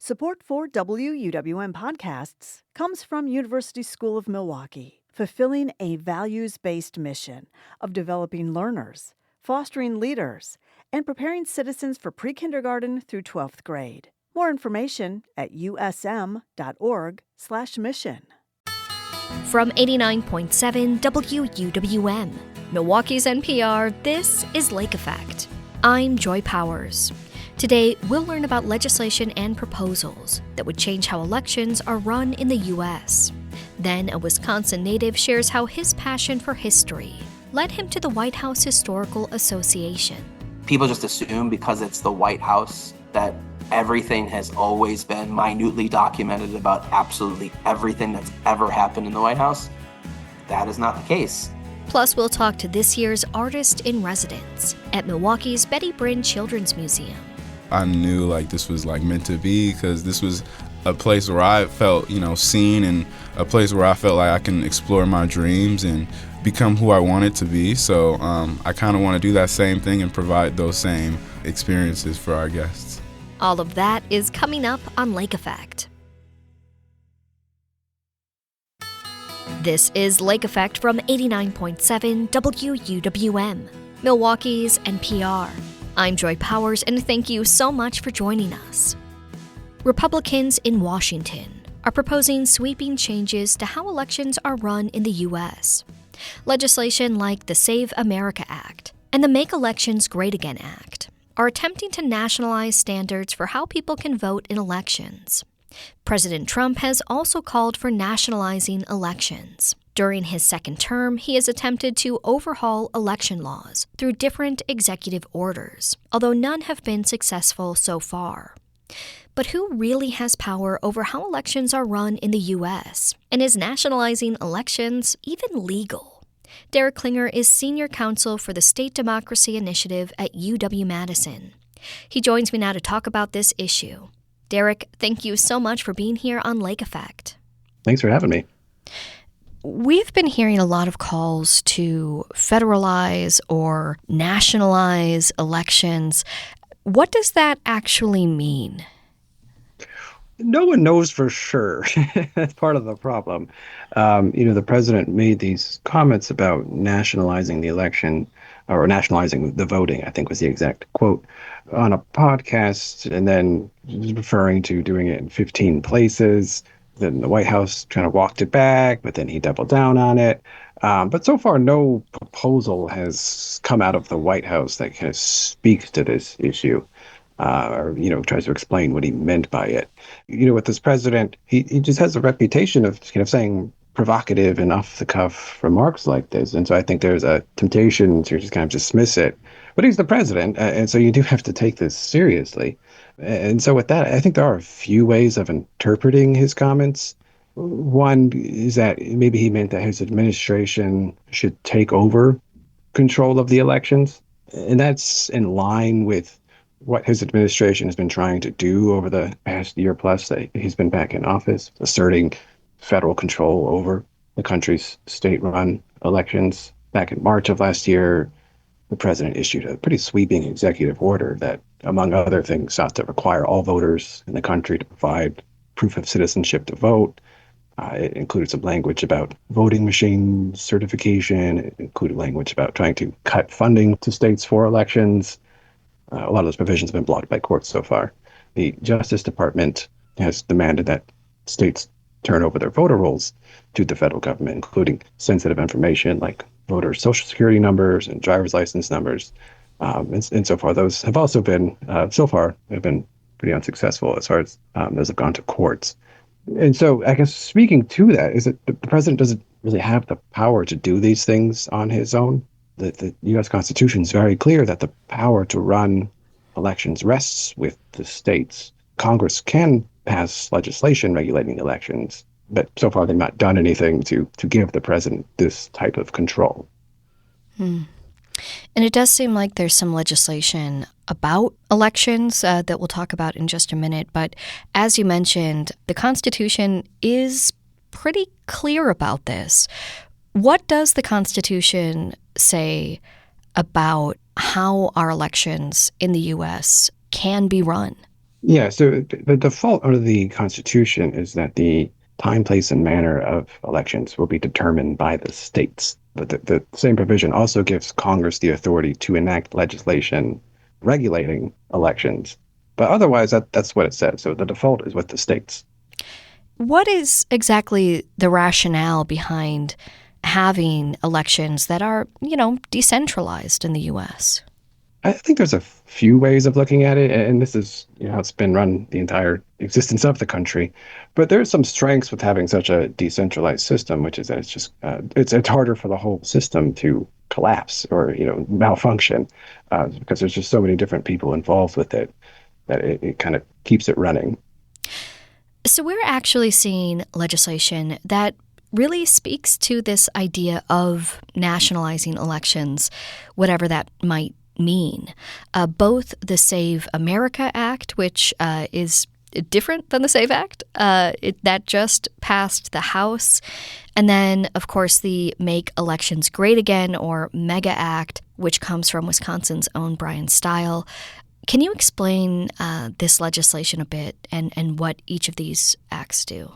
Support for WUWM podcasts comes from University School of Milwaukee, fulfilling a values-based mission of developing learners, fostering leaders, and preparing citizens for pre-kindergarten through 12th grade. More information at usm.org/mission. From 89.7 WUWM, Milwaukee's NPR, this is Lake Effect. I'm Joy Powers. Today, we'll learn about legislation and proposals that would change how elections are run in the U.S. Then, a Wisconsin native shares how his passion for history led him to the White House Historical Association. People just assume because it's the White House that everything has always been minutely documented about absolutely everything that's ever happened in the White House. That is not the case. Plus, we'll talk to this year's Artist in Residence at Milwaukee's Betty Brinn Children's Museum. I knew this was meant to be, because this was a place where I felt, seen, and a place where I felt like I can explore my dreams and become who I wanted to be. So I kind of want to do that same thing and provide those same experiences for our guests. All of that is coming up on Lake Effect. This is Lake Effect from 89.7 WUWM, Milwaukee's NPR. I'm Joy Powers, and thank you so much for joining us. Republicans in Washington are proposing sweeping changes to how elections are run in the U.S. Legislation like the Save America Act and the Make Elections Great Again Act are attempting to nationalize standards for how people can vote in elections. President Trump has also called for nationalizing elections. During his second term, he has attempted to overhaul election laws through different executive orders, although none have been successful so far. But who really has power over how elections are run in the U.S.? And is nationalizing elections even legal? Derek Klinger is Senior Counsel for the State Democracy Initiative at UW-Madison. He joins me now to talk about this issue. Derek, thank you so much for being here on Lake Effect. Thanks for having me. We've been hearing a lot of calls to federalize or nationalize elections. What does that actually mean? No one knows for sure. That's part of the problem. The president made these comments about nationalizing the election, or nationalizing the voting, I think was the exact quote, on a podcast, and then referring to doing it in 15 places. Then the White House kind of walked it back, but then he doubled down on it. But so far, no proposal has come out of the White House that kind of speaks to this issue, or tries to explain what he meant by it. With this president, he just has a reputation of kind of saying provocative and off-the-cuff remarks like this. And so I think there's a temptation to just kind of dismiss it. But he's the president, and so you do have to take this seriously. And so with that, I think there are a few ways of interpreting his comments. One is that maybe he meant that his administration should take over control of the elections. And that's in line with what his administration has been trying to do over the past year plus that he's been back in office, asserting federal control over the country's state-run elections. Back in March of last year, the president issued a pretty sweeping executive order that, among other things, sought to require all voters in the country to provide proof of citizenship to vote. It included some language about voting machine certification. It included language about trying to cut funding to states for elections. A lot of those provisions have been blocked by courts so far. The Justice Department has demanded that states turn over their voter rolls to the federal government, including sensitive information like voter social security numbers and driver's license numbers. And so far, those have also been, pretty unsuccessful as far as those have gone to courts. And so I guess speaking to that is that the president doesn't really have the power to do these things on his own. The U.S. Constitution is very clear that the power to run elections rests with the states. Congress can pass legislation regulating elections, but so far they've not done anything to give the president this type of control. And it does seem like there's some legislation about elections that we'll talk about in just a minute. But as you mentioned, the Constitution is pretty clear about this. What does the Constitution say about how our elections in the U.S. can be run? Yeah, so the default under the Constitution is that the time, place, and manner of elections will be determined by the states. But the same provision also gives Congress the authority to enact legislation regulating elections. But otherwise, that's what it says. So the default is with the states. What is exactly the rationale behind having elections that are, decentralized in the US? I think there's a few ways of looking at it, and this is how it's been run the entire existence of the country. But there's some strengths with having such a decentralized system, which is that it's just it's harder for the whole system to collapse or malfunction because there's just so many different people involved with it that it kind of keeps it running. So we're actually seeing legislation that really speaks to this idea of nationalizing elections, whatever that might mean. Both the Save America Act, which is different than the SAVE Act, that just passed the House, and then, of course, the Make Elections Great Again, or MEGA Act, which comes from Wisconsin's own Brian Style. Can you explain this legislation a bit and what each of these acts do?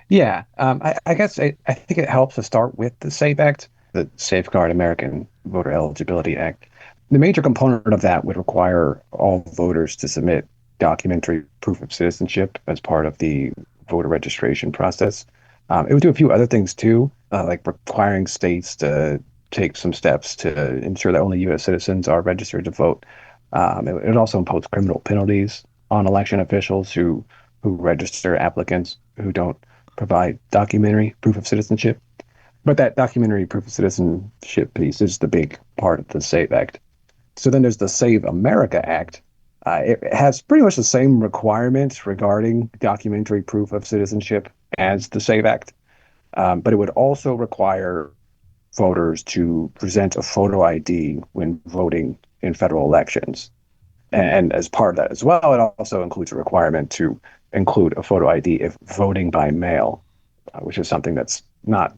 Yeah, I guess I think it helps to start with the SAVE Act, the Safeguard American Voter Eligibility Act. The major component of that would require all voters to submit documentary proof of citizenship as part of the voter registration process. It would do a few other things too, like requiring states to take some steps to ensure that only U.S. citizens are registered to vote. It would also impose criminal penalties on election officials who register applicants who don't provide documentary proof of citizenship. But that documentary proof of citizenship piece is the big part of the SAVE Act. So then there's the Save America Act. It has pretty much the same requirements regarding documentary proof of citizenship as the SAVE Act, but it would also require voters to present a photo ID when voting in federal elections. And as part of that as well, it also includes a requirement to include a photo ID if voting by mail, which is something that's not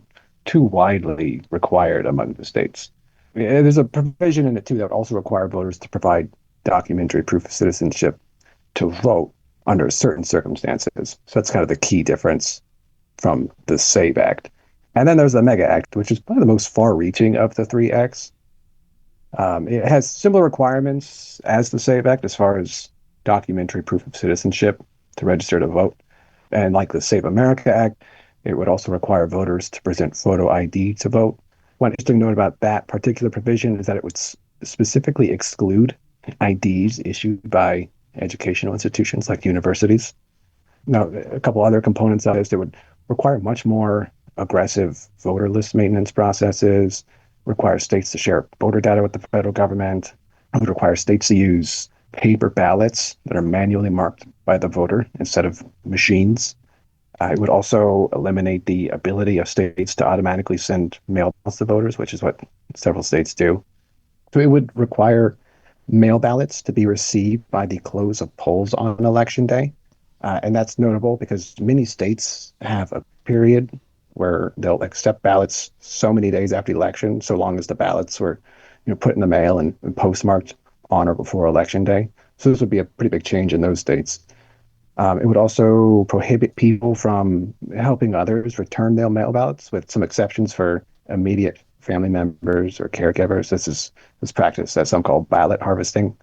too widely required among the states. There's a provision in it too that would also require voters to provide documentary proof of citizenship to vote under certain circumstances. So that's kind of the key difference from the SAVE Act. And then there's the MEGA Act, which is probably the most far-reaching of the three acts. It has similar requirements as the SAVE Act as far as documentary proof of citizenship to register to vote. And like the Save America Act, it would also require voters to present photo ID to vote. One interesting note about that particular provision is that it would specifically exclude IDs issued by educational institutions like universities. Now, a couple other components of this, it would require much more aggressive voter list maintenance processes, require states to share voter data with the federal government. It would require states to use paper ballots that are manually marked by the voter instead of machines. It would also eliminate the ability of states to automatically send mail ballots to voters, which is what several states do. So it would require mail ballots to be received by the close of polls on election day. And that's notable because many states have a period where they'll accept ballots so many days after the election, so long as the ballots were put in the mail and postmarked on or before election day. So this would be a pretty big change in those states. It would also prohibit people from helping others return their mail ballots, with some exceptions for immediate family members or caregivers. This practice that some call ballot harvesting.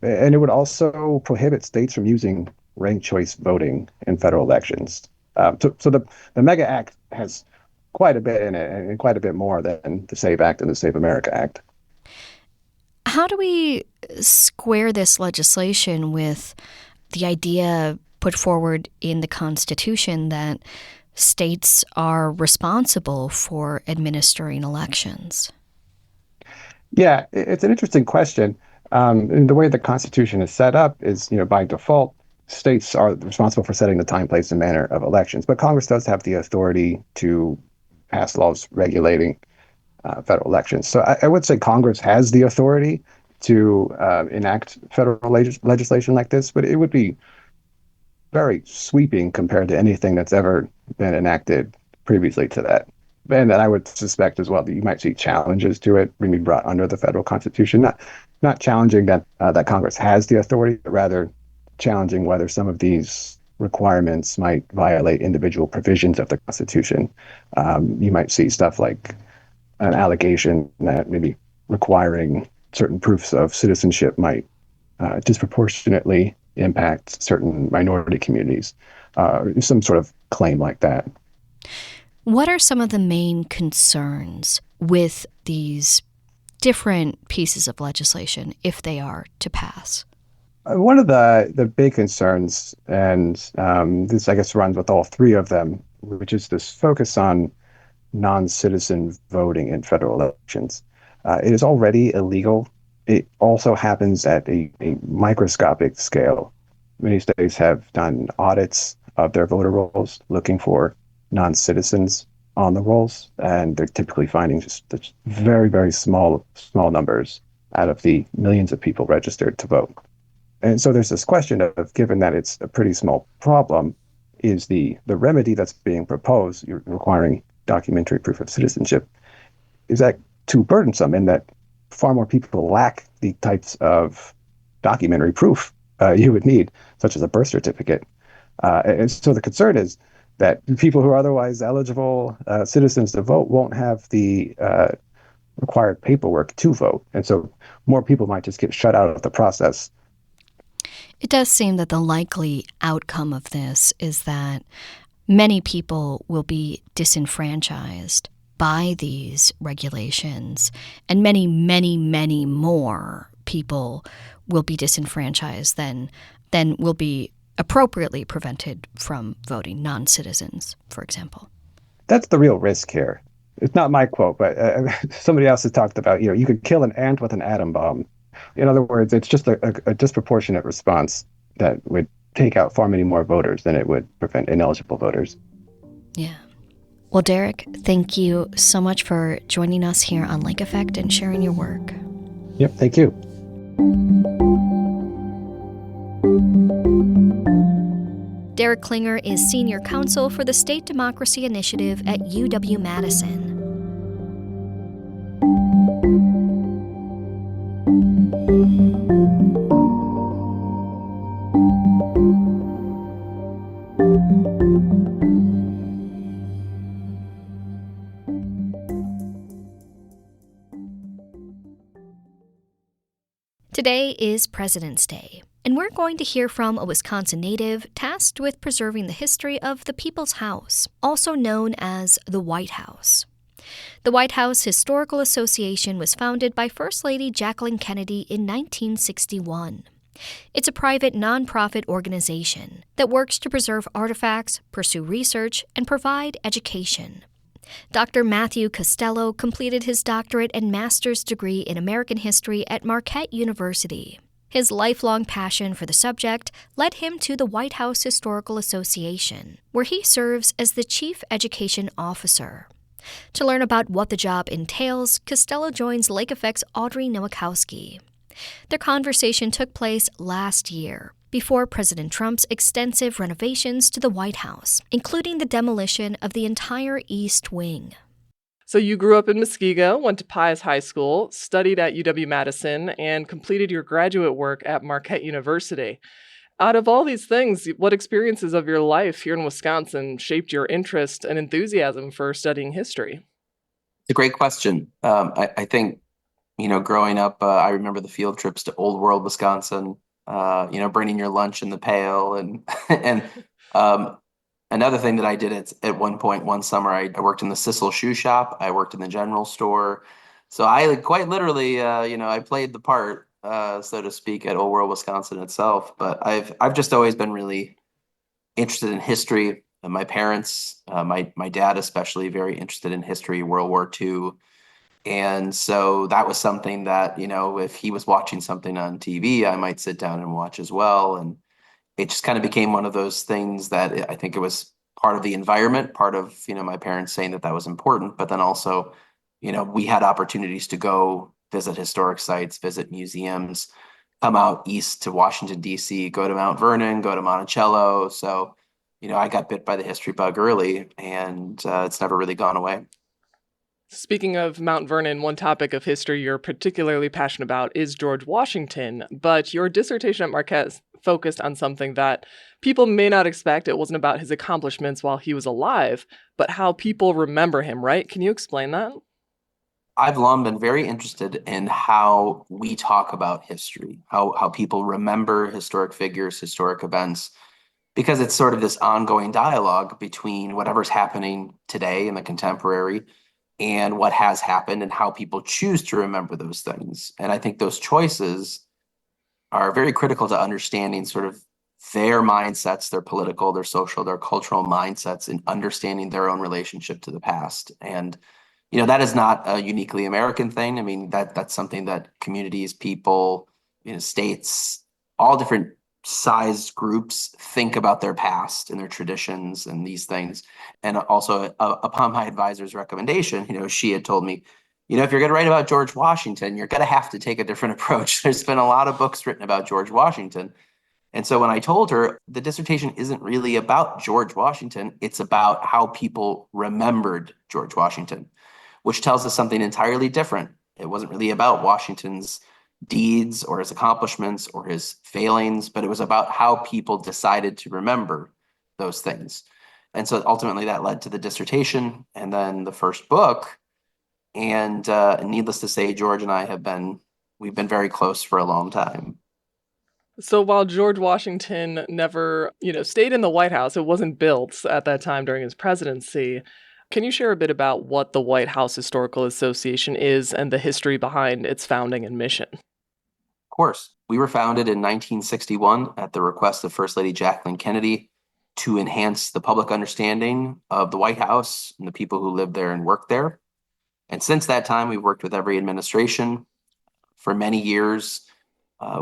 And it would also prohibit states from using ranked choice voting in federal elections. So the MEGA Act has quite a bit in it, and quite a bit more than the SAVE Act and the Save America Act. How do we square this legislation with the idea put forward in the Constitution that states are responsible for administering elections? Yeah, it's an interesting question. And the way the Constitution is set up is, by default, states are responsible for setting the time, place, and manner of elections. But Congress does have the authority to pass laws regulating federal elections. So I would say Congress has the authority to enact federal legislation like this, but it would be very sweeping compared to anything that's ever been enacted previously to that. And then I would suspect as well that you might see challenges to it being brought under the federal Constitution. Not challenging that Congress has the authority, but rather challenging whether some of these requirements might violate individual provisions of the Constitution. You might see stuff like an allegation that maybe requiring certain proofs of citizenship might disproportionately impact certain minority communities, some sort of claim like that. What are some of the main concerns with these different pieces of legislation if they are to pass? One of the big concerns, and this I guess runs with all three of them, which is this focus on non-citizen voting in federal elections. It is already illegal. It also happens at a microscopic scale. Many states have done audits of their voter rolls looking for non-citizens on the rolls, and they're typically finding just very, very small numbers out of the millions of people registered to vote. And so there's this question of, given that it's a pretty small problem, is the remedy that's being proposed, you're requiring documentary proof of citizenship, is that too burdensome in that far more people lack the types of documentary proof you would need, such as a birth certificate. And so the concern is that people who are otherwise eligible citizens to vote won't have the required paperwork to vote. And so more people might just get shut out of the process. It does seem that the likely outcome of this is that many people will be disenfranchised by these regulations, and many, many, many more people will be disenfranchised than will be appropriately prevented from voting, non-citizens, for example. That's the real risk here. It's not my quote, but somebody else has talked about, you could kill an ant with an atom bomb. In other words, it's just a disproportionate response that would take out far many more voters than it would prevent ineligible voters. Yeah. Well, Derek, thank you so much for joining us here on Lake Effect and sharing your work. Yep, thank you. Derek Klinger is Senior Counsel for the State Democracy Initiative at UW-Madison. Today is President's Day, and we're going to hear from a Wisconsin native tasked with preserving the history of the People's House, also known as the White House. The White House Historical Association was founded by First Lady Jacqueline Kennedy in 1961. It's a private nonprofit organization that works to preserve artifacts, pursue research, and provide education. Dr. Matthew Costello completed his doctorate and master's degree in American history at Marquette University. His lifelong passion for the subject led him to the White House Historical Association, where he serves as the Chief Education Officer. To learn about what the job entails, Costello joins Lake Effect's Audrey Nowakowski. Their conversation took place last year, before President Trump's extensive renovations to the White House, including the demolition of the entire East Wing. So you grew up in Muskego, went to Pius High School, studied at UW-Madison, and completed your graduate work at Marquette University. Out of all these things, what experiences of your life here in Wisconsin shaped your interest and enthusiasm for studying history? It's a great question. I think, growing up, I remember the field trips to Old World, Wisconsin, bringing your lunch in the pail. And another thing that I did at one point, one summer, I worked in the Sissel shoe shop. I worked in the general store. So I quite literally, I played the part, so to speak, at Old World, Wisconsin itself. But I've just always been really interested in history. And my parents, my dad especially, very interested in history, World War II. And so that was something that, if he was watching something on TV, I might sit down and watch as well. And it just kind of became one of those things that I think it was part of the environment, part of, my parents saying that was important. But then also, we had opportunities to go visit historic sites, visit museums, come out east to Washington, D.C., go to Mount Vernon, go to Monticello. So, I got bit by the history bug early, and it's never really gone away. Speaking of Mount Vernon, one topic of history you're particularly passionate about is George Washington, but your dissertation at Marquette focused on something that people may not expect. It wasn't about his accomplishments while he was alive, but how people remember him, right? Can you explain that? I've long been very interested in how we talk about history, how people remember historic figures, historic events, because it's sort of this ongoing dialogue between whatever's happening today in the contemporary and what has happened and how people choose to remember those things. And I think those choices are very critical to understanding sort of their mindsets, their political, their social, their cultural mindsets, and understanding their own relationship to the past. And that is not a uniquely American thing. I mean, that's something that communities, people, states, all different sized groups think about their past and their traditions and these things. And also, upon my advisor's recommendation, she had told me, if you're going to write about George Washington, you're going to have to take a different approach. There's been a lot of books written about George Washington. And so when I told her the dissertation isn't really about George Washington, it's about how people remembered George Washington, which tells us something entirely different. It wasn't really about Washington's deeds or his accomplishments or his failings, but it was about how people decided to remember those things. And so ultimately that led to the dissertation and then the first book. And needless to say, George and I we've been very close for a long time. So while George Washington never, stayed in the White House, it wasn't built at that time during his presidency. Can you share a bit about what the White House Historical Association is and the history behind its founding and mission? Of course, we were founded in 1961 at the request of First Lady Jacqueline Kennedy to enhance the public understanding of the White House and the people who live there and work there. And since that time, we've worked with every administration. For many years,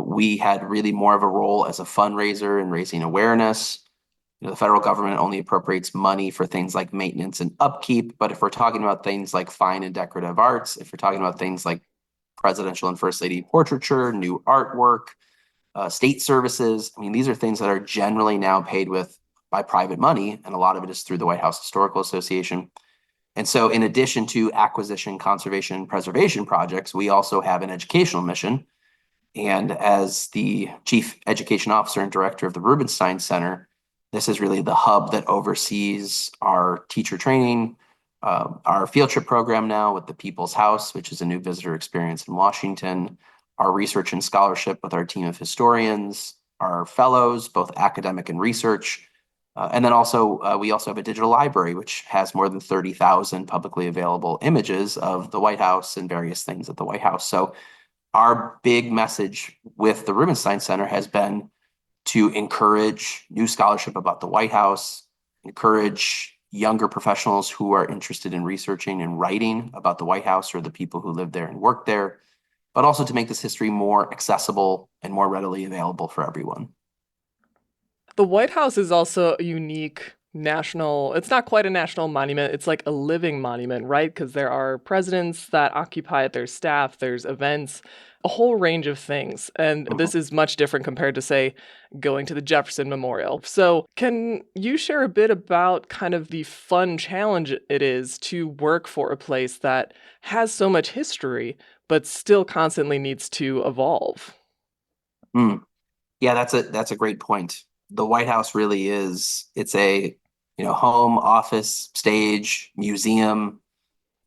we had really more of a role as a fundraiser in raising awareness. The federal government only appropriates money for things like maintenance and upkeep. But if we're talking about things like fine and decorative arts, if we're talking about things like presidential and first lady portraiture, new artwork, state services, I mean, these are things that are generally now paid by private money. And a lot of it is through the White House Historical Association. And so in addition to acquisition, conservation, preservation projects, we also have an educational mission. And as the chief education officer and director of the Rubenstein Center, this is really the hub that oversees our teacher training, our field trip program now with the People's House, which is a new visitor experience in Washington, our research and scholarship with our team of historians, our fellows, both academic and research. And then also, we also have a digital library, which has more than 30,000 publicly available images of the White House and various things at the White House. So our big message with the Rubenstein Center has been to encourage new scholarship about the White House, encourage younger professionals who are interested in researching and writing about the White House or the people who live there and work there, but also to make this history more accessible and more readily available for everyone. The White House is also a unique it's not quite a national monument. It's like a living monument, right? Because there are presidents that occupy it, there's staff, there's events, a whole range of things. And this is much different compared to, say, going to the Jefferson Memorial. So can you share a bit about kind of the fun challenge it is to work for a place that has so much history, but still constantly needs to evolve? Yeah, that's a great point. The White House really it's a home, office, stage, museum,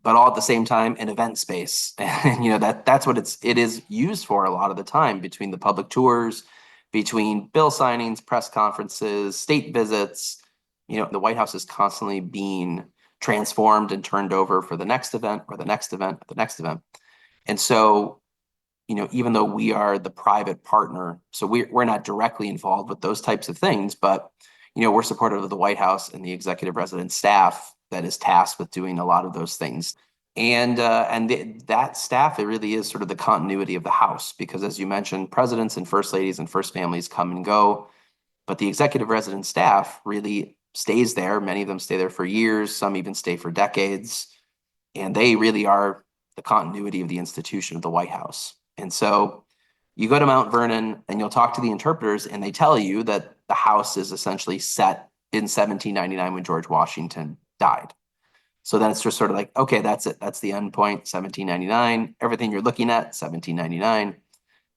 but all at the same time an event space. And that's what it is used for a lot of the time, between the public tours, between bill signings, press conferences, state visits. The White House is constantly being transformed and turned over for the next event or the next event or the next event. And so even though we are the private partner, so we're not directly involved with those types of things, but we're supportive of the White House and the executive resident staff that is tasked with doing a lot of those things. And that staff, it really is sort of the continuity of the House, because as you mentioned, presidents and first ladies and first families come and go, but the executive resident staff really stays there. Many of them stay there for years, some even stay for decades, and they really are the continuity of the institution of the White House. And so you go to Mount Vernon and you'll talk to the interpreters, and they tell you that the house is essentially set in 1799 when George Washington died. So then it's just sort of like, okay, that's it. That's the end point, 1799. Everything you're looking at, 1799.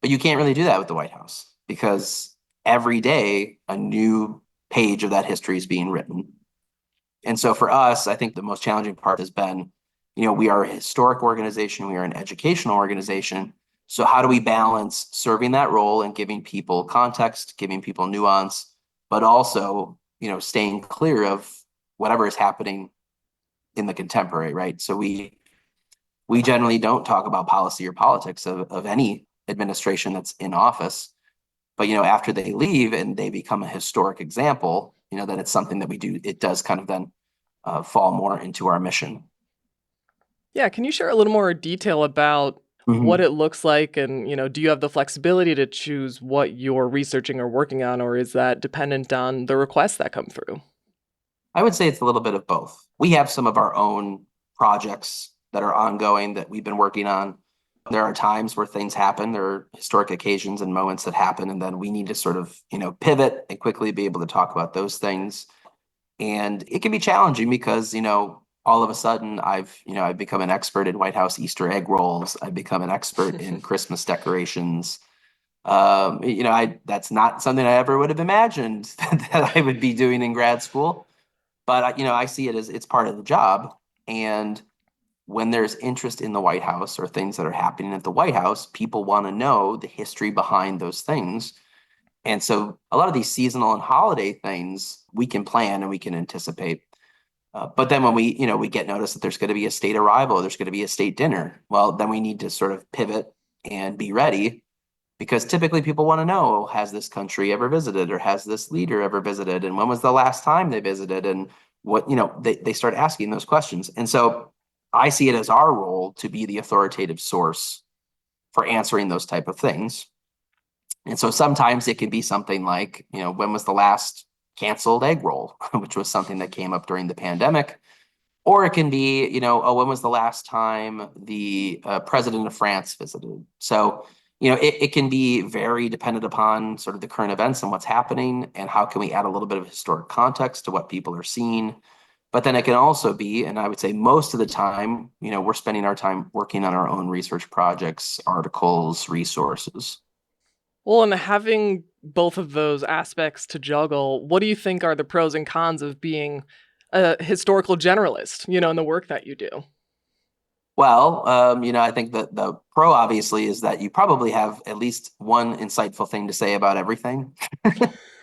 But you can't really do that with the White House because every day a new page of that history is being written. And so for us, I think the most challenging part has been, we are a historic organization, we are an educational organization. So how do we balance serving that role and giving people context, giving people nuance, but also, staying clear of whatever is happening in the contemporary, right? So we generally don't talk about policy or politics of any administration that's in office. But, after they leave and they become a historic example, then it's something that we do. It does kind of then fall more into our mission. Yeah, can you share a little more detail about what it looks like? And, do you have the flexibility to choose what you're researching or working on, or is that dependent on the requests that come through? I would say it's a little bit of both. We have some of our own projects that are ongoing that we've been working on. There are times where things happen, there are historic occasions and moments that happen, and then we need to sort of, pivot and quickly be able to talk about those things. And it can be challenging because, all of a sudden I've become an expert in White House Easter egg rolls. I've become an expert in Christmas decorations. That's not something I ever would have imagined that I would be doing in grad school. But, I see it as it's part of the job. And when there's interest in the White House or things that are happening at the White House, people want to know the history behind those things. And so a lot of these seasonal and holiday things we can plan and we can anticipate. But then when we get notice that there's going to be a state arrival, there's going to be a state dinner, well, then we need to sort of pivot and be ready, because typically people want to know, has this country ever visited, or has this leader ever visited? And when was the last time they visited? And what, they start asking those questions. And so I see it as our role to be the authoritative source for answering those type of things. And so sometimes it can be something like, when was the last canceled egg roll, which was something that came up during the pandemic. Or it can be, when was the last time the president of France visited? So, it can be very dependent upon sort of the current events and what's happening, and how can we add a little bit of historic context to what people are seeing. But then it can also be, and I would say most of the time, we're spending our time working on our own research projects, articles, resources. Well, and having both of those aspects to juggle, what do you think are the pros and cons of being a historical generalist, in the work that you do? Well, I think that the pro obviously is that you probably have at least one insightful thing to say about everything.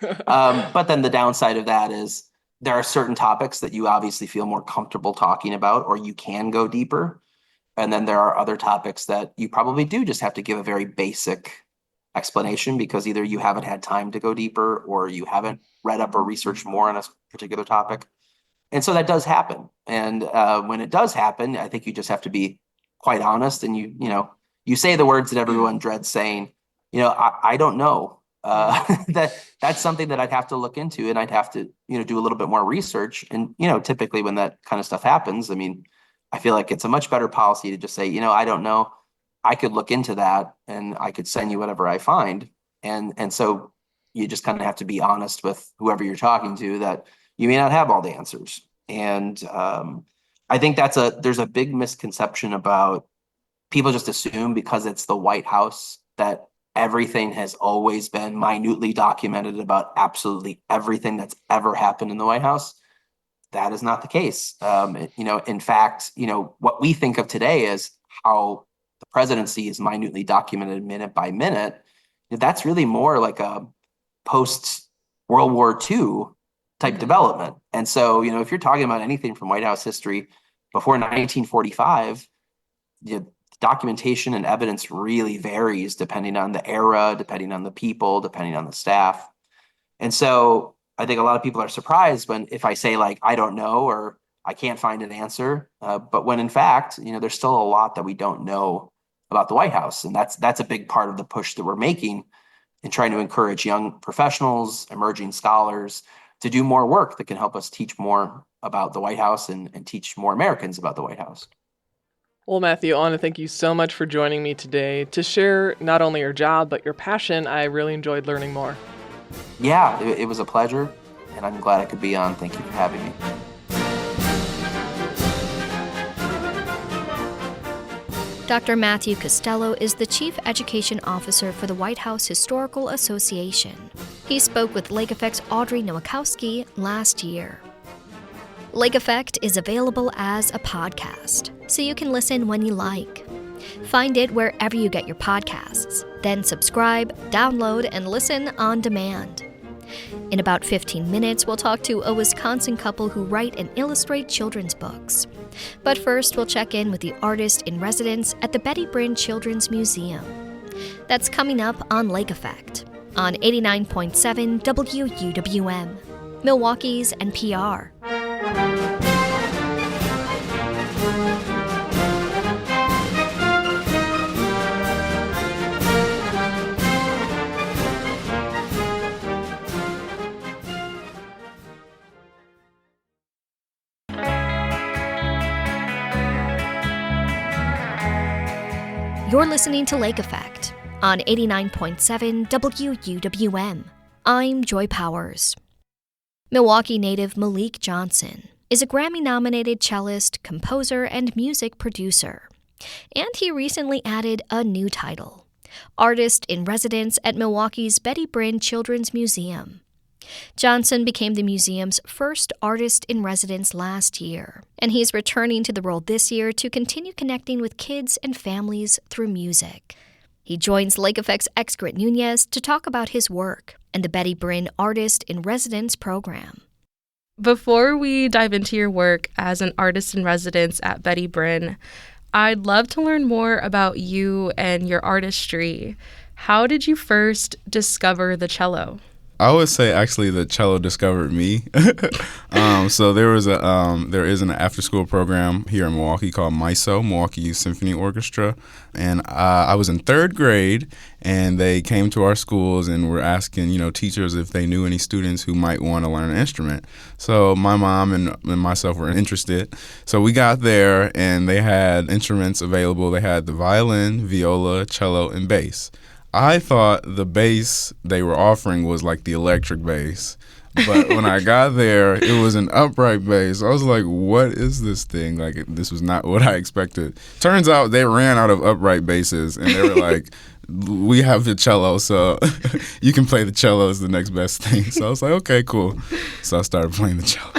But then the downside of that is there are certain topics that you obviously feel more comfortable talking about, or you can go deeper. And then there are other topics that you probably do just have to give a very basic explanation, because either you haven't had time to go deeper, or you haven't read up or researched more on a particular topic. And so that does happen. And when it does happen, I think you just have to be quite honest. And you say the words that everyone dreads saying, I don't know. That's something that I'd have to look into, and I'd have to, do a little bit more research. And, typically when that kind of stuff happens, I feel like it's a much better policy to just say, I don't know. I could look into that and I could send you whatever I find. And so you just kind of have to be honest with whoever you're talking to that you may not have all the answers. And I think there's a big misconception about, people just assume because it's the White House that everything has always been minutely documented about absolutely everything that's ever happened in the White House. That is not the case. In fact, what we think of today is how the presidency is minutely documented minute by minute. That's really more like a post World War II type development. And so, if you're talking about anything from White House history before 1945, documentation and evidence really varies depending on the era, depending on the people, depending on the staff. And so I think a lot of people are surprised if I say, like, I don't know, or I can't find an answer. But when in fact, there's still a lot that we don't know about the White House. And that's a big part of the push that we're making in trying to encourage young professionals, emerging scholars to do more work that can help us teach more about the White House and teach more Americans about the White House. Well, Matthew, I want to thank you so much for joining me today to share not only your job, but your passion. I really enjoyed learning more. Yeah, it was a pleasure, and I'm glad I could be on. Thank you for having me. Dr. Matthew Costello is the Chief Education Officer for the White House Historical Association. He spoke with Lake Effect's Audrey Nowakowski last year. Lake Effect is available as a podcast, so you can listen when you like. Find it wherever you get your podcasts, then subscribe, download, and listen on demand. In about 15 minutes, we'll talk to a Wisconsin couple who write and illustrate children's books. But first, we'll check in with the artist in residence at the Betty Brinn Children's Museum. That's coming up on Lake Effect on 89.7 WUWM, Milwaukee's NPR. You're listening to Lake Effect on 89.7 WUWM. I'm Joy Powers. Milwaukee native Malik Johnson is a Grammy-nominated cellist, composer, and music producer. And he recently added a new title, Artist in Residence at Milwaukee's Betty Brinn Children's Museum. Johnson became the museum's first artist in residence last year, and he's returning to the role this year to continue connecting with kids and families through music. He joins Lake Effect's Excret Nunez to talk about his work and the Betty Brinn Artist in Residence program. Before we dive into your work as an artist in residence at Betty Brinn, I'd love to learn more about you and your artistry. How did you first discover the cello? I would say actually the cello discovered me. So there is an after-school program here in Milwaukee called MISO, Milwaukee Youth Symphony Orchestra, and I was in third grade, and they came to our schools and were asking, teachers if they knew any students who might want to learn an instrument. So my mom and myself were interested. So we got there, and they had instruments available. They had the violin, viola, cello, and bass. I thought the bass they were offering was like the electric bass. But when I got there, it was an upright bass. I was like, what is this thing? Like, this was not what I expected. Turns out they ran out of upright basses, and they were like, we have the cello, so you can play the cello as the next best thing. So I was like, okay, cool. So I started playing the cello.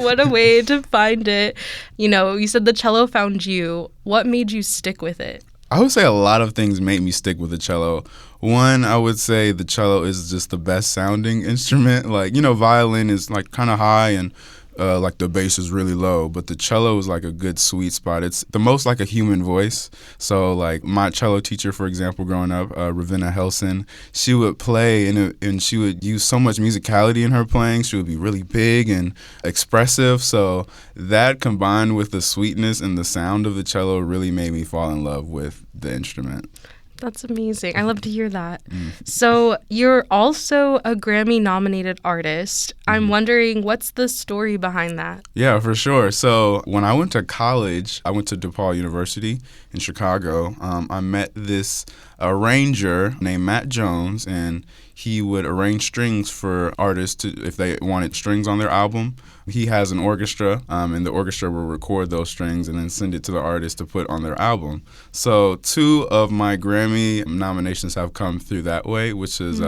What a way to find it. You said the cello found you. What made you stick with it? I would say a lot of things made me stick with the cello. One, I would say the cello is just the best sounding instrument. Like, violin is like kind of high and like the bass is really low, but the cello is like a good sweet spot. It's the most like a human voice. So like my cello teacher, for example, growing up, Ravenna Helson, she would play and she would use so much musicality in her playing. She would be really big and expressive. So that combined with the sweetness and the sound of the cello really made me fall in love with the instrument. That's amazing. I love to hear that. So you're also a Grammy-nominated artist. I'm wondering, what's the story behind that? Yeah, for sure. So when I went to college, I went to DePaul University in Chicago. I met this arranger named Matt Jones, and he would arrange strings for artists if they wanted strings on their album. He has an orchestra, and the orchestra will record those strings and then send it to the artist to put on their album. So 2 of my Grammy nominations have come through that way, which is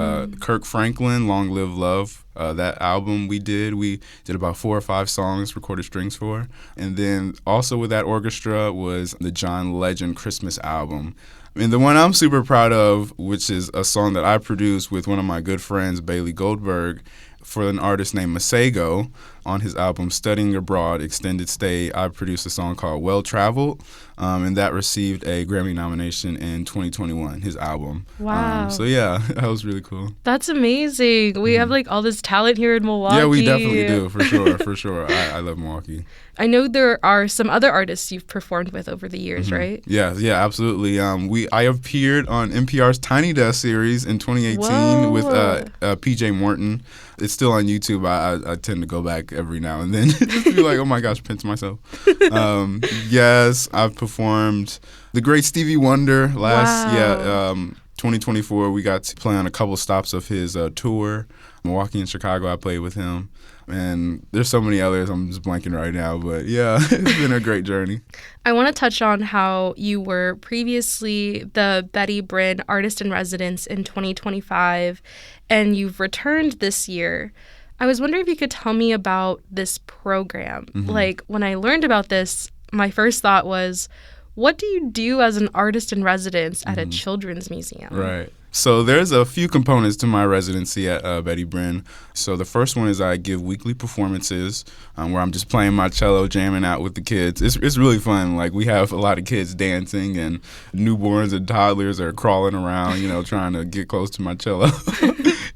Kirk Franklin, Long Live Love. That album we did about 4 or 5 songs, recorded strings for. And then also with that orchestra was the John Legend Christmas album. And the one I'm super proud of, which is a song that I produced with one of my good friends, Bailey Goldberg, for an artist named Masego. On his album Studying Abroad Extended Stay, I produced a song called Well Traveled, and that received a Grammy nomination in 2021, his album. Wow. So yeah, that was really cool. That's amazing. We have like all this talent here in Milwaukee. Yeah, we definitely do, for sure. I love Milwaukee. I know there are some other artists you've performed with over the years, right? Yeah, absolutely. I appeared on NPR's Tiny Desk series in 2018 with PJ Morton. It's still on YouTube. I tend to go back every now and then just to be like, oh my gosh, pinch myself. Yes, I've performed the great Stevie Wonder 2024. We got to play on a couple stops of his tour. Milwaukee and Chicago, I played with him. And there's so many others. I'm just blanking right now. But yeah, it's been a great journey. I want to touch on how you were previously the Betty Brinn Artist in Residence in 2025, and you've returned this year. I was wondering if you could tell me about this program. Like, when I learned about this, my first thought was, what do you do as an artist in residence at a children's museum? Right. So there's a few components to my residency at Betty Brinn. So the first one is I give weekly performances where I'm just playing my cello, jamming out with the kids. It's really fun. Like, we have a lot of kids dancing, and newborns and toddlers are crawling around, trying to get close to my cello.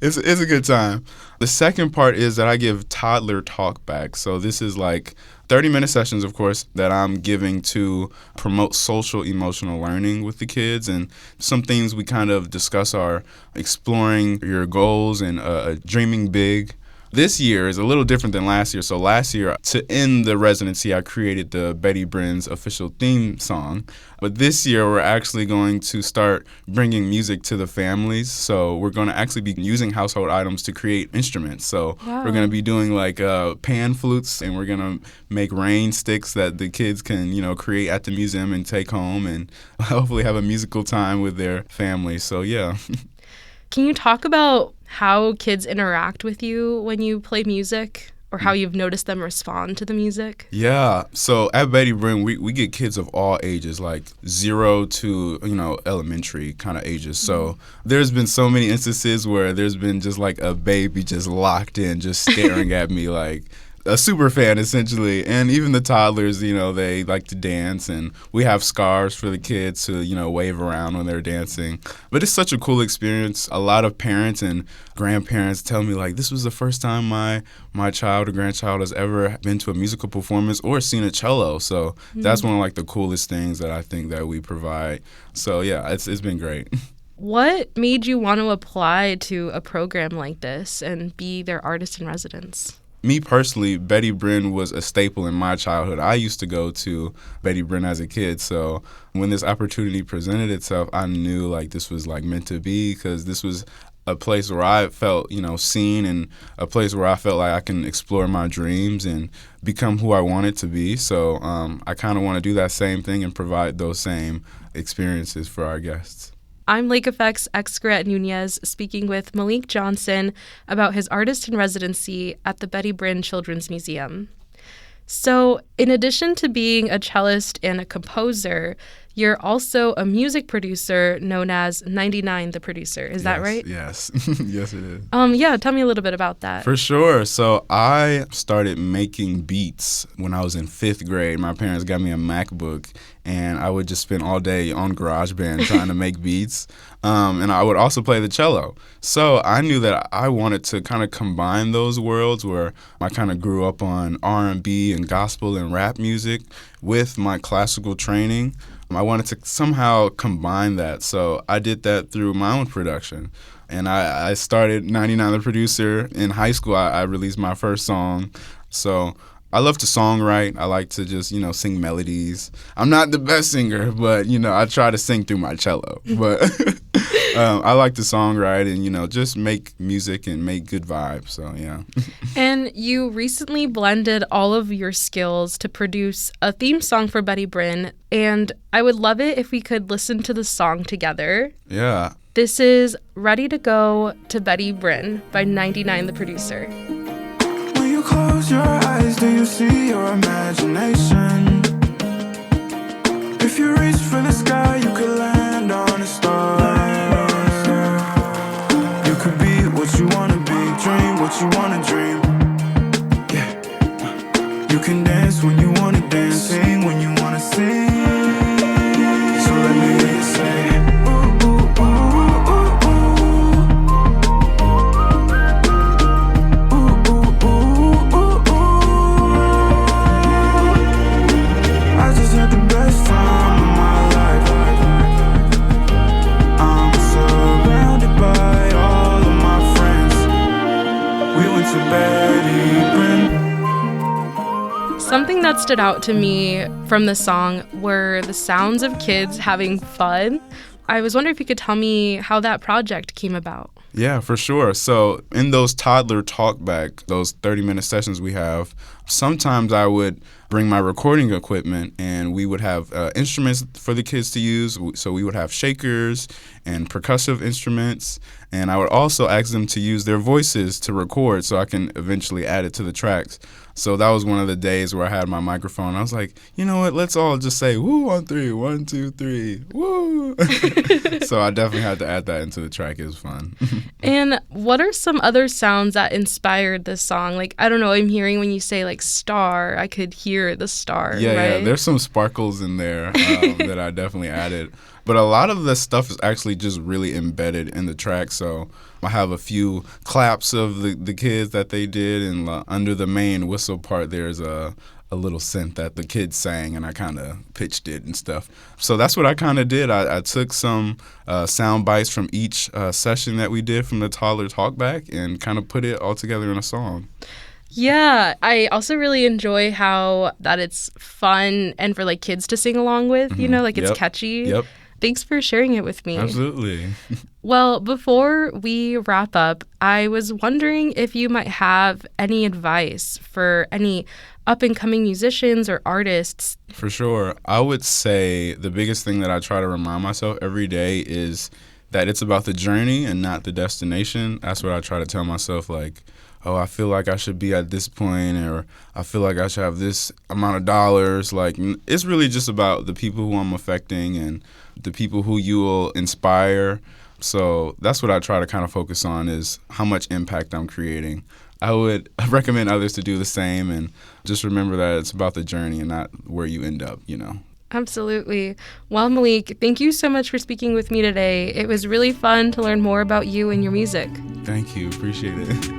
It's a good time. The second part is that I give toddler talk back. So this is like 30-minute sessions, of course, that I'm giving to promote social emotional learning with the kids. And some things we kind of discuss are exploring your goals and dreaming big. This year is a little different than last year. So last year, to end the residency, I created the Betty Brinn's official theme song. But this year, we're actually going to start bringing music to the families. So we're going to actually be using household items to create instruments. So we're going to be doing like pan flutes, and we're going to make rain sticks that the kids can, create at the museum and take home, and hopefully have a musical time with their family. So yeah. Can you talk about how kids interact with you when you play music, or how you've noticed them respond to the music? Yeah. So at Betty Brinn, we get kids of all ages, like 0 to, elementary kind of ages. So there's been so many instances where there's been just like a baby just locked in, just staring at me like a super fan, essentially. And even the toddlers, they like to dance, and we have scarves for the kids to, wave around when they're dancing. But it's such a cool experience. A lot of parents and grandparents tell me, like, this was the first time my child or grandchild has ever been to a musical performance or seen a cello. So that's one of, like, the coolest things that I think that we provide. So, yeah, it's been great. What made you want to apply to a program like this and be their artist in residence? Me personally, Betty Brinn was a staple in my childhood. I used to go to Betty Brinn as a kid. So when this opportunity presented itself, I knew like this was like meant to be, because this was a place where I felt, seen, and a place where I felt like I can explore my dreams and become who I wanted to be. So I kind of want to do that same thing and provide those same experiences for our guests. I'm Lake Effect's Excret Nunez, speaking with Malik Johnson about his artist in residency at the Betty Brinn Children's Museum. So, in addition to being a cellist and a composer, you're also a music producer known as 99 the Producer. Is that right? Yes. Yes, it is. Yeah, tell me a little bit about that. For sure. So I started making beats when I was in 5th grade. My parents got me a MacBook, and I would just spend all day on GarageBand trying to make beats. And I would also play the cello. So I knew that I wanted to kind of combine those worlds, where I kind of grew up on R&B and gospel and rap music with my classical training. I wanted to somehow combine that. So I did that through my own production. And I started 99 the Producer in high school. I released my first song. So I love to songwrite. I like to just, sing melodies. I'm not the best singer, but, I try to sing through my cello. But I like to songwrite and, just make music and make good vibes. So, yeah. And you recently blended all of your skills to produce a theme song for Betty Brinn. And I would love it if we could listen to the song together. Yeah. This is Ready to Go to Betty Brinn by 99 the Producer. When you close your eyes, do you see your imagination? If you reach for the sky, you could land on a star. You could be what you wanna be, dream what you wanna dream. Yeah. You can dance when you wanna dance, sing when you wanna sing. So let me hear you say, Something that stood out to me from the song were the sounds of kids having fun. I was wondering if you could tell me how that project came about. Yeah, for sure. So in those toddler talkback, those 30-minute sessions we have, sometimes I would bring my recording equipment and we would have instruments for the kids to use. So we would have shakers and percussive instruments. And I would also ask them to use their voices to record so I can eventually add it to the tracks. So that was one of the days where I had my microphone. I was like, you know what, let's all just say, woo, on three, 1, 2, 3, woo. So I definitely had to add that into the track. It was fun. And what are some other sounds that inspired this song? Like, I don't know, I'm hearing when you say like star, I could hear the star, Yeah, right? yeah, there's some sparkles in there that I definitely added. But a lot of the stuff is actually just really embedded in the track. So I have a few claps of the kids that they did, and under the main whistle part, there's a little synth that the kids sang, and I kind of pitched it and stuff. So that's what I kind of did. I took some sound bites from each session that we did from the toddler talkback and kind of put it all together in a song. Yeah, I also really enjoy how that it's fun and for like kids to sing along with, you know, like it's catchy. Yep. Thanks for sharing it with me. Absolutely. Well, before we wrap up, I was wondering if you might have any advice for any up-and-coming musicians or artists. For sure. I would say the biggest thing that I try to remind myself every day is that it's about the journey and not the destination. That's what I try to tell myself, like, oh, I feel like I should be at this point, or I feel like I should have this amount of dollars. Like, it's really just about the people who I'm affecting and the people who you will inspire. So that's what I try to kind of focus on, is how much impact I'm creating. I would recommend others to do the same, and just remember that it's about the journey and not where you end up, you know. Absolutely. Well, Malik, thank you so much for speaking with me today. It was really fun to learn more about you and your music. Thank you. Appreciate it.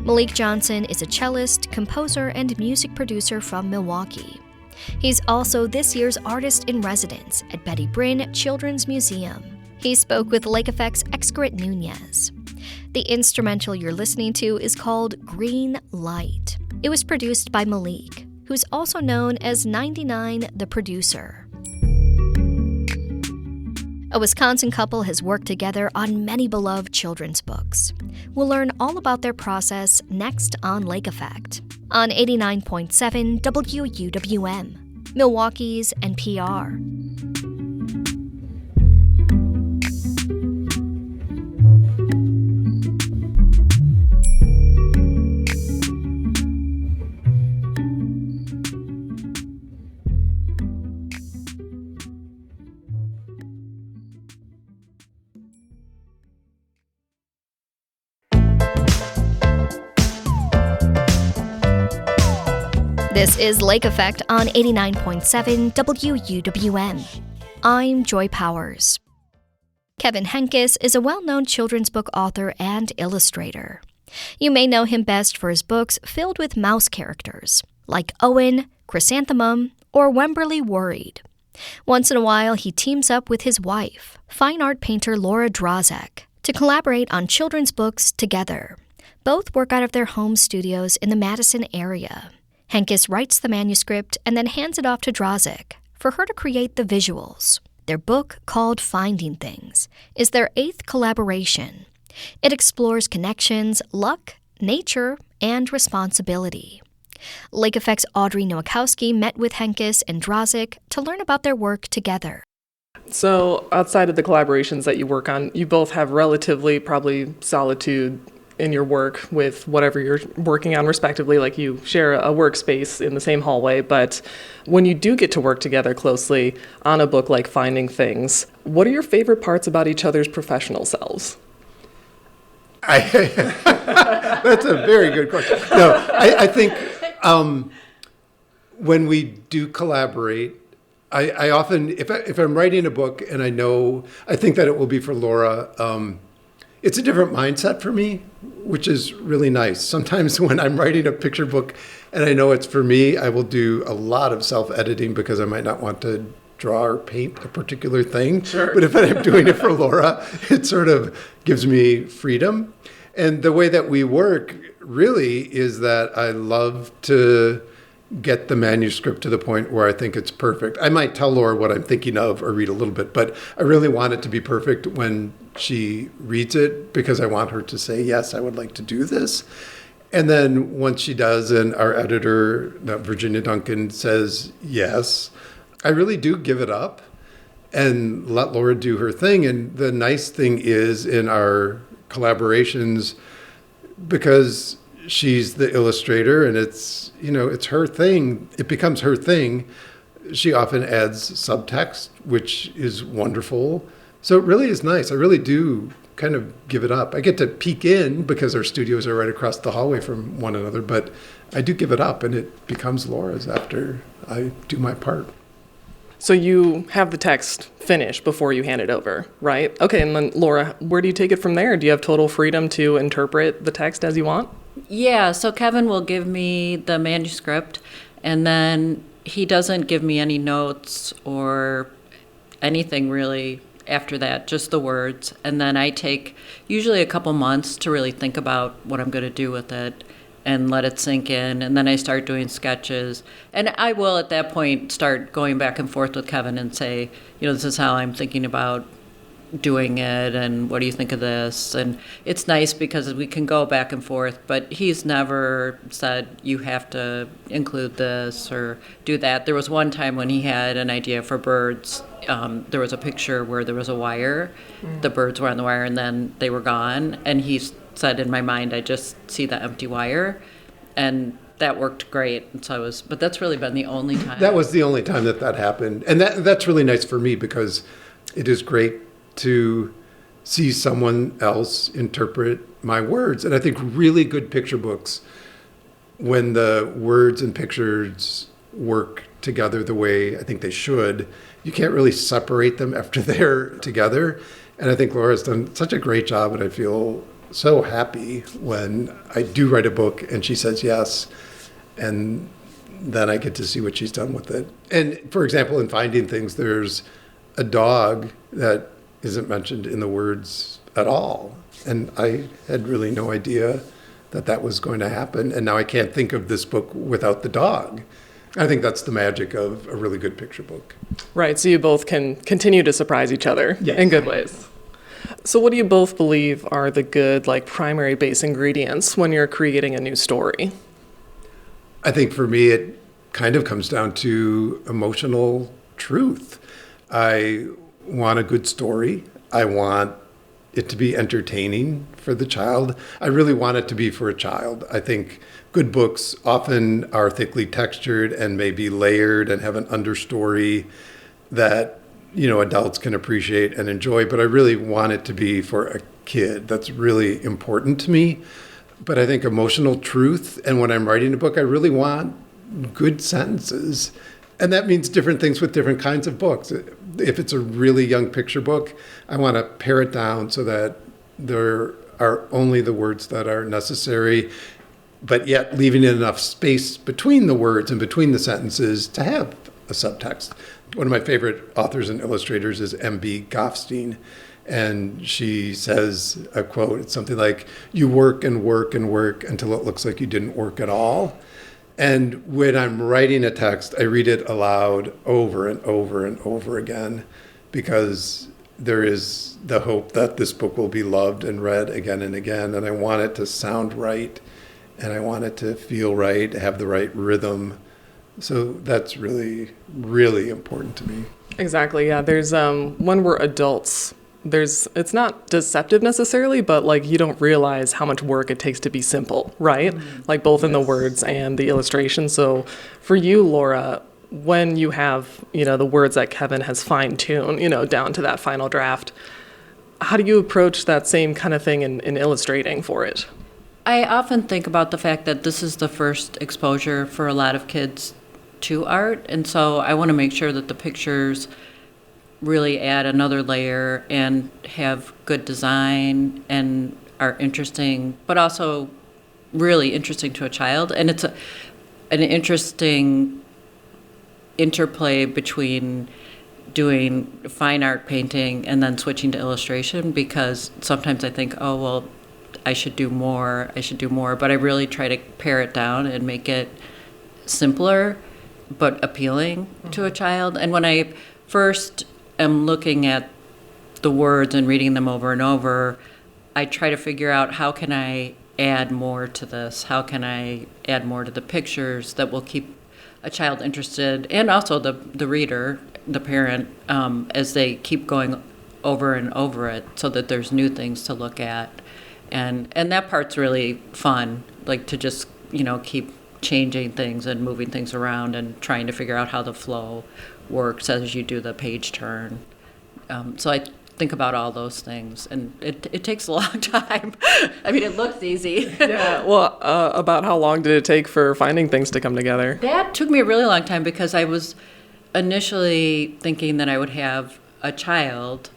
Malik Johnson is a cellist, composer, and music producer from Milwaukee. He's also this year's Artist in Residence at Betty Brinn Children's Museum. He spoke with Lake Effect's Excret Nunez. The instrumental you're listening to is called Green Light. It was produced by Malik, who's also known as 99 the Producer. A Wisconsin couple has worked together on many beloved children's books. We'll learn all about their process next on Lake Effect on 89.7 WUWM, Milwaukee's NPR. This is Lake Effect on 89.7 WUWM. I'm Joy Powers. Kevin Henkes is a well-known children's book author and illustrator. You may know him best for his books filled with mouse characters, like Owen, Chrysanthemum, or Wemberly Worried. Once in a while, he teams up with his wife, fine art painter Laura Drazek, to collaborate on children's books together. Both work out of their home studios in the Madison area. Henkes writes the manuscript and then hands it off to Drazek for her to create the visuals. Their book, called Finding Things, is their 8th collaboration. It explores connections, luck, nature, and responsibility. Lake Effect's Audrey Nowakowski met with Henkes and Drazek to learn about their work together. So outside of the collaborations that you work on, you both have relatively probably solitude in your work with whatever you're working on respectively, like you share a workspace in the same hallway. But when you do get to work together closely on a book like Finding Things, what are your favorite parts about each other's professional selves? That's a very good question. No, I think when we do collaborate, I often, if I'm writing a book and I think that it will be for Laura, it's a different mindset for me, which is really nice. Sometimes when I'm writing a picture book and I know it's for me, I will do a lot of self-editing because I might not want to draw or paint a particular thing. Sure. But if I'm doing it for Laura, it sort of gives me freedom. And the way that we work really is that I love to get the manuscript to the point where I think it's perfect. I might tell Laura what I'm thinking of or read a little bit, but I really want it to be perfect when she reads it because I want her to say, yes, I would like to do this. And then once she does, and our editor, Virginia Duncan, says yes, I really do give it up and let Laura do her thing. And the nice thing is in our collaborations, because she's the illustrator and it's her thing, it becomes her thing, she often adds subtext, which is wonderful. So it really is nice. I really do kind of give it up. I get to peek in because our studios are right across the hallway from one another, but I do give it up and it becomes Laura's after I do my part. So you have the text finished before you hand it over, right? Okay, and then Laura, where do you take it from there? Do you have total freedom to interpret the text as you want? Yeah, so Kevin will give me the manuscript, and then he doesn't give me any notes or anything really after that, just the words. And then I take usually a couple months to really think about what I'm going to do with it and let it sink in. And then I start doing sketches. And I will, at that point, start going back and forth with Kevin and say, this is how I'm thinking about doing it, and what do you think of this? And it's nice because we can go back and forth, but he's never said you have to include this or do that. There was one time when he had an idea for birds. There was a picture where there was a wire. The birds were on the wire and then they were gone. And he said, in my mind, I just see the empty wire. And that worked great. And so but that's really been the only time. That was the only time that happened. And that's really nice for me because it is great to see someone else interpret my words. And I think really good picture books, when the words and pictures work together the way I think they should, you can't really separate them after they're together. And I think Laura's done such a great job, and I feel so happy when I do write a book and she says yes, and then I get to see what she's done with it. And for example, in Finding Things, there's a dog that isn't mentioned in the words at all. And I had really no idea that was going to happen. And now I can't think of this book without the dog. I think that's the magic of a really good picture book. Right, so you both can continue to surprise each other in good ways. So what do you both believe are the good, primary base ingredients when you're creating a new story? I think for me, it kind of comes down to emotional truth. I want a good story. I want it to be entertaining for the child. I really want it to be for a child. I think good books often are thickly textured and may be layered and have an understory that, adults can appreciate and enjoy, but I really want it to be for a kid. That's really important to me. But I think emotional truth, and when I'm writing a book, I really want good sentences. And that means different things with different kinds of books. If it's a really young picture book, I want to pare it down so that there are only the words that are necessary, but yet leaving enough space between the words and between the sentences to have a subtext. One of my favorite authors and illustrators is M.B. Goffstein, and she says a quote. It's something like, "You work and work and work until it looks like you didn't work at all." And when I'm writing a text, I read it aloud over and over and over again, because there is the hope that this book will be loved and read again and again. And I want it to sound right, and I want it to feel right, have the right rhythm. So that's really, really important to me. Exactly, yeah. There's, when we're adults, it's not deceptive necessarily, but you don't realize how much work it takes to be simple, right? Both in the words and the illustration. So for you, Laura, when you have, the words that Kevin has fine-tuned, down to that final draft, how do you approach that same kind of thing in illustrating for it? I often think about the fact that this is the first exposure for a lot of kids to art, and so I want to make sure that the pictures really add another layer and have good design and are interesting, but also really interesting to a child. And it's an interesting interplay between doing fine art painting and then switching to illustration, because sometimes I think, oh, well, I should do more, but I really try to pare it down and make it simpler but appealing to a child. And when I first am looking at the words and reading them over and over, I try to figure out how can I add more to this? How can I add more to the pictures that will keep a child interested, and also the reader, the parent, as they keep going over and over it, so that there's new things to look at. And that part's really fun, like to just, keep changing things and moving things around and trying to figure out how the flow works as you do the page turn. So I think about all those things, and it takes a long time. I mean, it looks easy. Yeah. Well, about how long did it take for finding things to come together? That took me a really long time because I was initially thinking that I would have a child,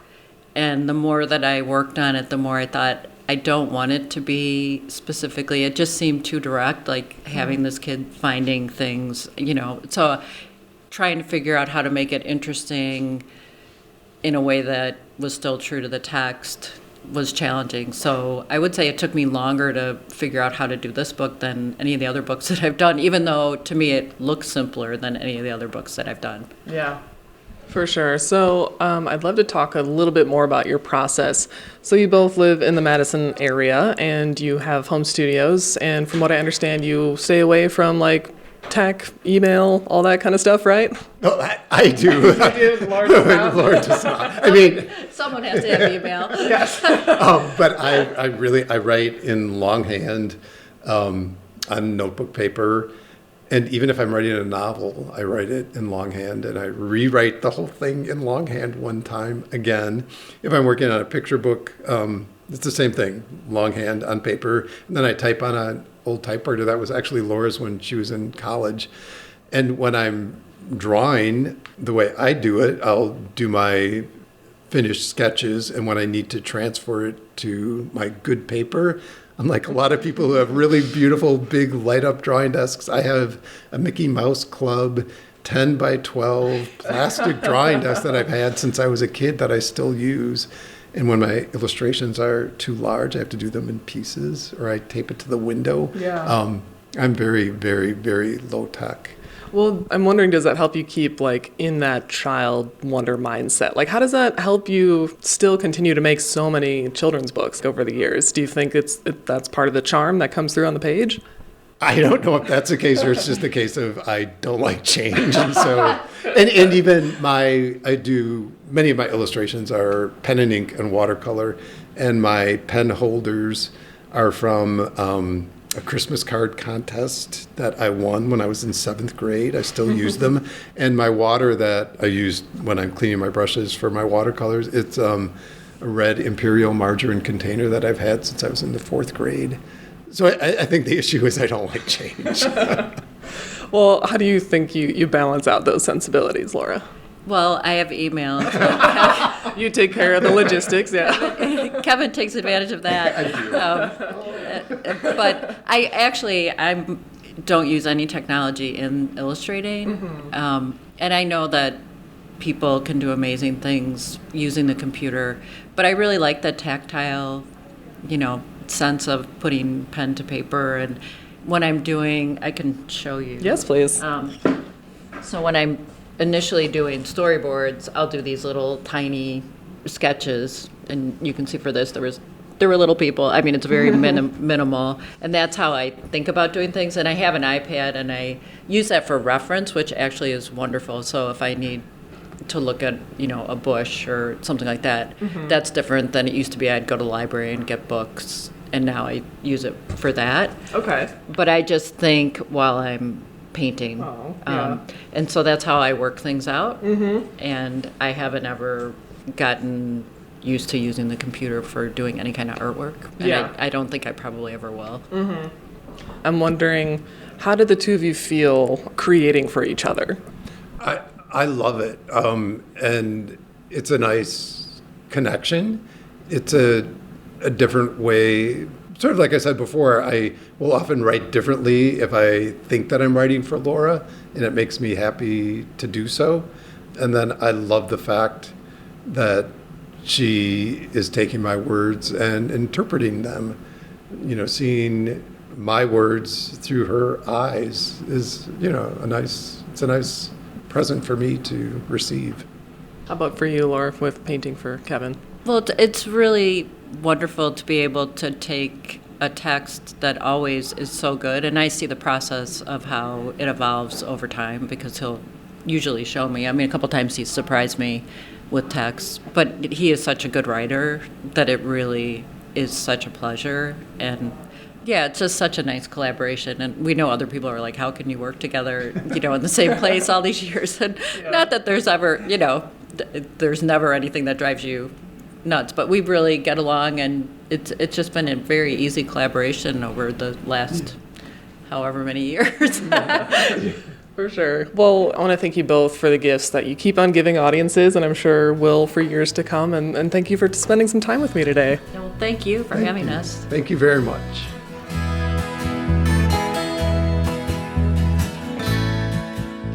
and the more that I worked on it, the more I thought, I don't want it to be specifically, it just seemed too direct, like having this kid finding things, so trying to figure out how to make it interesting in a way that was still true to the text was challenging. So I would say it took me longer to figure out how to do this book than any of the other books that I've done, even though to me it looks simpler than any of the other books that I've done. Yeah. For sure. So I'd love to talk a little bit more about your process. So you both live in the Madison area and you have home studios. And from what I understand, you stay away from like tech, email, all that kind of stuff, right? No, I do. Lord does not. I mean, someone has to have email. Yes. But I write in longhand on notebook paper. And even if I'm writing a novel, I write it in longhand, and I rewrite the whole thing in longhand one time again. If I'm working on a picture book, it's the same thing, longhand on paper. And then I type on an old typewriter. That was actually Laura's when she was in college. And when I'm drawing, the way I do it, I'll do my finished sketches, and when I need to transfer it to my good paper, unlike a lot of people who have really beautiful, big light-up drawing desks, I have a Mickey Mouse Club 10 by 12 plastic drawing desk that I've had since I was a kid that I still use. And when my illustrations are too large, I have to do them in pieces, or I tape it to the window. Yeah. I'm very, very, very low-tech. Well, I'm wondering, does that help you keep like in that child wonder mindset? Like, how does that help you still continue to make so many children's books over the years? Do you think that's part of the charm that comes through on the page? I don't know if that's the case, or it's just the case of I don't like change. And so, and even many of my illustrations are pen and ink and watercolor, and my pen holders are from a Christmas card contest that I won when I was in 7th grade. I still use them. And my water that I use when I'm cleaning my brushes for my watercolors, it's a red Imperial margarine container that I've had since I was in the 4th grade. So I think the issue is I don't like change. Well, how do you think you balance out those sensibilities, Laura? Well, I have email. You take care of the logistics, yeah. Kevin takes advantage of that. I do. But I don't use any technology in illustrating. Mm-hmm. And I know that people can do amazing things using the computer, but I really like the tactile, sense of putting pen to paper. And when I'm doing, I can show you. Yes, please. So when I'm initially doing storyboards, I'll do these little tiny sketches, and you can see for this there were little people. I mean, it's very minimal, and that's how I think about doing things. And I have an iPad, and I use that for reference, which actually is wonderful. So if I need to look at a bush or something like that, that's different than it used to be. I'd go to the library and get books, and now I use it for that. Okay. But I just think while I'm painting. Oh, yeah. And so that's how I work things out. Mm-hmm. And I haven't ever gotten used to using the computer for doing any kind of artwork. And Yeah. I don't think I probably ever will. Mm-hmm. I'm wondering, how did the two of you feel creating for each other? I love it. And it's a nice connection. It's a different way. Sort of like I said before, I will often write differently if I think that I'm writing for Laura, and it makes me happy to do so. And then I love the fact that she is taking my words and interpreting them. Seeing my words through her eyes is, it's a nice present for me to receive. How about for you, Laura, with painting for Kevin? Well, it's really wonderful to be able to take a text that always is so good, and I see the process of how it evolves over time because he'll usually show me. I mean, a couple times he's surprised me with text, but he is such a good writer that it really is such a pleasure. And yeah, it's just such a nice collaboration. And we know other people are like, how can you work together, in the same place all these years? And not that there's ever, there's never anything that drives you nuts, but we really get along, and it's just been a very easy collaboration over the last however many years. For sure. Well, I want to thank you both for the gifts that you keep on giving audiences, and I'm sure will for years to come. And thank you for spending some time with me today. Well, thank you for having us. Thank you very much.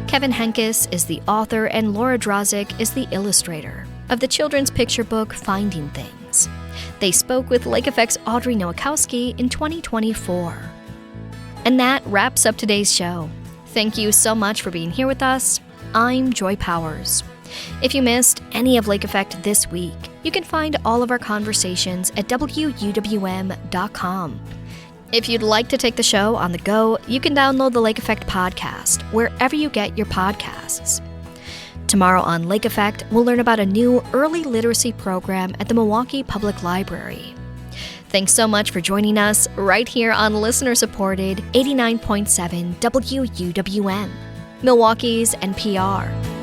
Kevin Henkes is the author and Laura Drozik is the illustrator of the children's picture book Finding Things. They spoke with Lake Effect's Audrey Nowakowski in 2024. And that wraps up today's show. Thank you so much for being here with us. I'm Joy Powers. If you missed any of Lake Effect this week, you can find all of our conversations at wuwm.com. If you'd like to take the show on the go, you can download the Lake Effect podcast wherever you get your podcasts. Tomorrow on Lake Effect, we'll learn about a new early literacy program at the Milwaukee Public Library. Thanks so much for joining us right here on listener-supported 89.7 WUWM, Milwaukee's NPR.